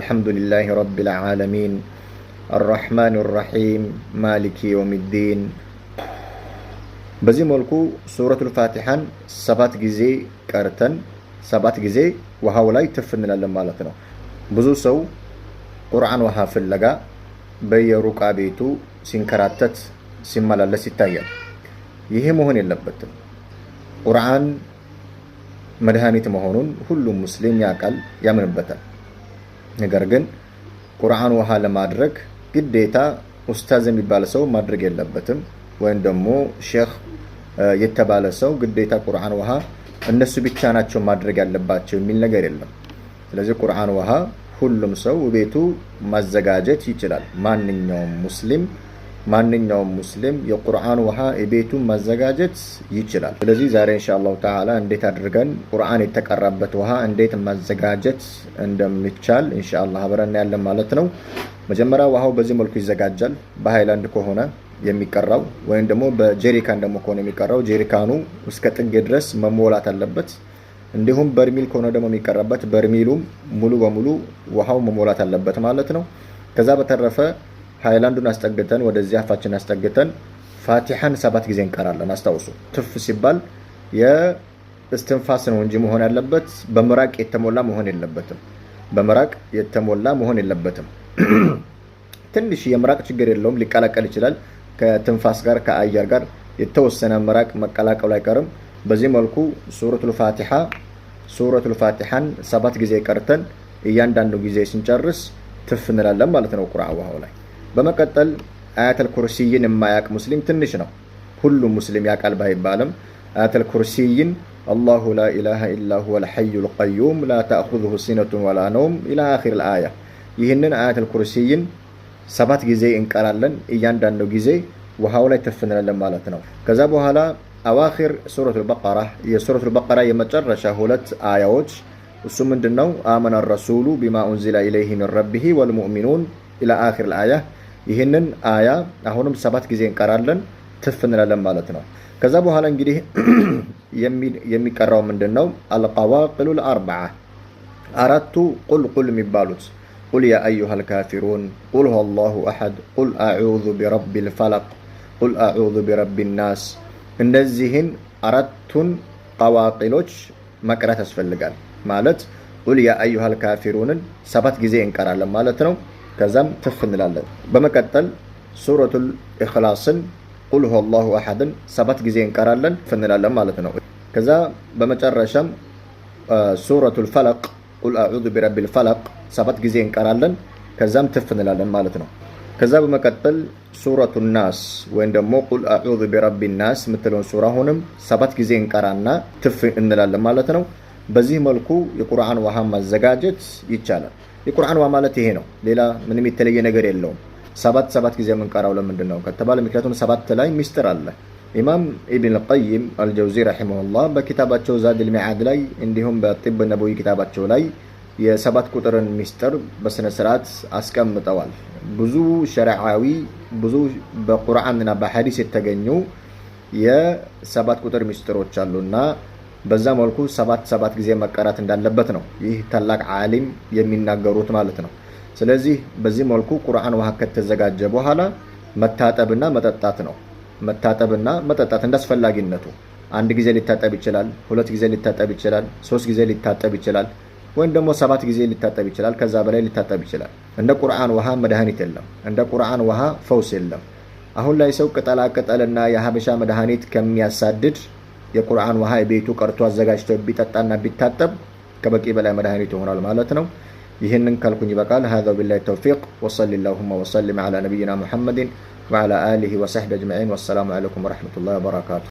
الحمد لله رب العالمين الرحمن الرحيم مالك يوم الدين በዚህ መልኩ ሱረቱል ፋቲሃን 7 ጊዜ ቀርተን 7 ጊዜ ውሃው ላይ ተፍንላለን ማለት ነው። ብዙ ሰው ቁርአን ውሃ ፍለጋ በየሩቃ ቤቱ ሲንከራተት ሲመላለስ ይታያል። ይሄ መሆን የለበትም። ቁርአን መድኃኒት መሆኑን ሁሉም ሙስሊም ያውቃል፣ ያምንበታል። ነገር ግን ቁርአን ውሃ ለማድረግ ግዴታ ኡስታዝ የሚባል ሰው ማድረግ የለበትም፣ ወይም ደግሞ ሼክ የተባለ ሰው ግዴታ ቁርአን ውሃ እነሱ ብቻ ናቸው ማድረግ ያለባቸው የሚል ነገር የለም። ስለዚህ ቁርአን ውሃ ሁሉም ሰው ቤቱ ማዘጋጀት ይችላል። ማንኛውም ሙስሊም የቁርአን ውሃ ቤቱ ማዘጋጀት ይችላል። ስለዚህ ዛሬ ኢንሻአላህ ተዓላ እንዴት አድርገን ቁርአን የተቀራበት ውሃ እንዴት ማዘጋጀት እንደሚቻል ኢንሻአላህ አብረን ያለን ማለት ነው። መጀመሪያ ውሃው በዚህ መልኩ ይዘጋጃል። በሃይላንድ ከሆነ የሚቀራው ወይም ደግሞ በጀሪካን ደግሞ ከሆነ የሚቀራው ጀሪካኑ እስከ ጥግ ድረስ መሞላት አለበት። እንዲሁም በርሚል ከሆነ ደግሞ የሚቀራበት በርሚሉም ሙሉ በሙሉ ውሃው መሞላት አለበት ማለት ነው። ከዛ በተረፈ ሃይላንዱን አስጠግተን ወደዚህ አፋችን አስጠግተን ፋቲሃን 7 ጊዜ እንቀራለን። አስታውሱ፣ ትፍ ሲባል የእስትንፋስ ነው እንጂ መሆን ያለበት በመራቅ የተሞላ መሆን የለበትም። በመራቅ የተሞላ መሆን የለበትም። ትንሽ የመራቅ ችግር የለውም፣ ሊቀላቀል ይችላል ከትንፋስ ጋር ከአየር ጋር የተወሰነ መራቅ መቀላቀሉ አይቀርም። በዚህ መልኩ ሱረቱል ፋቲሃን 7 ጊዜ ቀርተን እያንዳንዱ ጊዜ ስንጨርስ ትፍ እንላለን ማለት ነው ቁርአን ውሃው ላይ። በመቀጠል አያተል ኩርሲይን የማያቅ ሙስሊም ትንሽ ነው፣ ሁሉም ሙስሊም ያውቃል ባይባልም አያተል ኩርሲይን አላሁ ላ ኢላሃ ኢላ ሁወል ሐዩል ቀዩም ላ ተእኹዙሁ ሲነቱን ወላ ነውም ኢላ አኺሪል አያ። ይህንን አያተል ኩርሲይን 7 ጊዜ እንቀራለን። እያንዳንዱ ጊዜ ውሃው ላይ ትፍ እንላለን ማለት ነው። ከዛ በኋላ አዋኺር የሱረቱል በቀራ የመጨረሻ 2 አያዎች እሱ ምንድነው? አመነ ረሱሉ ቢማ ኡንዚለ ኢለይሂ ሚን ረቢሂ ወልሙእሚኑን ኢላ አኺሪል አያ። ይህንን አያ አሁንም 7 ጊዜ እንቀራለን፣ ትፍ እንላለን ማለት ነው። ከዛ በኋላ እንግዲህ የሚቀራው ምንድነው? አልቀዋቂሉል አርበዓ፣ አራቱ ቁልቁል የሚባሉት ቁል ያ አዩሃል ካፊሩን፣ ቁል ሁወላሁ አሐድ፣ ቁል አዑዙ ቢረቢል ፈለቅ፣ ቁል አዑዙ ቢረቢን ናስ። እነዚህን አራቱን ቀዋቂሎች መቅራት ያስፈልጋል። ማለት ቁል ያ አዩሃል ካፊሩንን 7 ጊዜ እንቀራለን ማለት ነው። ከዛም ትፍ እንላለን። በመቀጠል ሱረቱል ኢኽላስን ቁል ሁወላሁ አሐድን 7 ጊዜ እንቀራለን፣ ትፍ እንላለን ማለት ነው። ከዛ በመጨረሻም ሱረቱል ፈለቅ ቁል አዑዙ ቢረቢል ፈለቅ 7 ጊዜ እንቀራለን፣ ከዛም ትፍ እንላለን ማለት ነው። ከዛ በመቀጠል ሱረቱን ናስ ወይም ደግሞ ቁል አዑዙ ቢረቢን ናስ የምትለውን ሱራ አሁንም 7 ጊዜ እንቀራና ትፍ እንላለን ማለት ነው። በዚህ መልኩ የቁርአን ውሃ ማዘጋጀት ይቻላል። የቁርአን ውሃ ማለት ይሄ ነው። ሌላ ምንም የተለየ ነገር የለውም። 7 ጊዜ የምንቀራው ለምንድን ነው ከተባለ ምክንያቱም 7 ላይ ሚስጥር አለ። ኢማም ኢብን አልቀይም አልጀውዚ ረሂመሁላህ በኪታባቸው ዛድል ሚዓድ ላይ እንዲሁም በጢብ ነብዊ ኪታባቸው ላይ የ7 ቁጥርን ሚስጥር በስነ ስርዓት አስቀምጠዋል። ብዙ ሸሪዓዊ ብዙ በቁርአንና በሐዲስ የተገኙ የ7 ቁጥር ሚስጥሮች አሉና በዛ መልኩ 7 ጊዜ መቀራት እንዳለበት ነው ይህ ታላቅ ዓሊም የሚናገሩት ማለት ነው። ስለዚህ በዚህ መልኩ ቁርአን ውሃ ከተዘጋጀ በኋላ መታጠብና መጠጣት ነው። መታጠብና መጠጣት እንዳስፈላጊነቱ 1 ጊዜ ሊታጠብ ይችላል፣ 2 ጊዜ ሊታጠብ ይችላል፣ 3 ጊዜ ሊታጠብ ይችላል፣ ወይም ደግሞ 7 ጊዜ ሊታጠብ ይችላል፣ ከዛ በላይ ሊታጠብ ይችላል። እንደ ቁርአን ውሃ መድኃኒት የለም፣ እንደ ቁርአን ውሃ ፈውስ የለም። አሁን ላይ ሰው ቅጠላ ቅጠልና የሀበሻ መድኃኒት ከሚያሳድድ የቁርአን ውሃ ቤቱ ቀርቶ አዘጋጅቶ ቢጠጣና ቢታጠብ ከበቂ በላይ መድኃኒት ይሆናል ማለት ነው። ይህንን ካልኩኝ ይበቃል። هذا بالله التوفيق وصلى اللهم وسلم على نبينا محمد وعلى آله وصحبه أجمعين والسلام عليكم ورحمة الله وبركاته.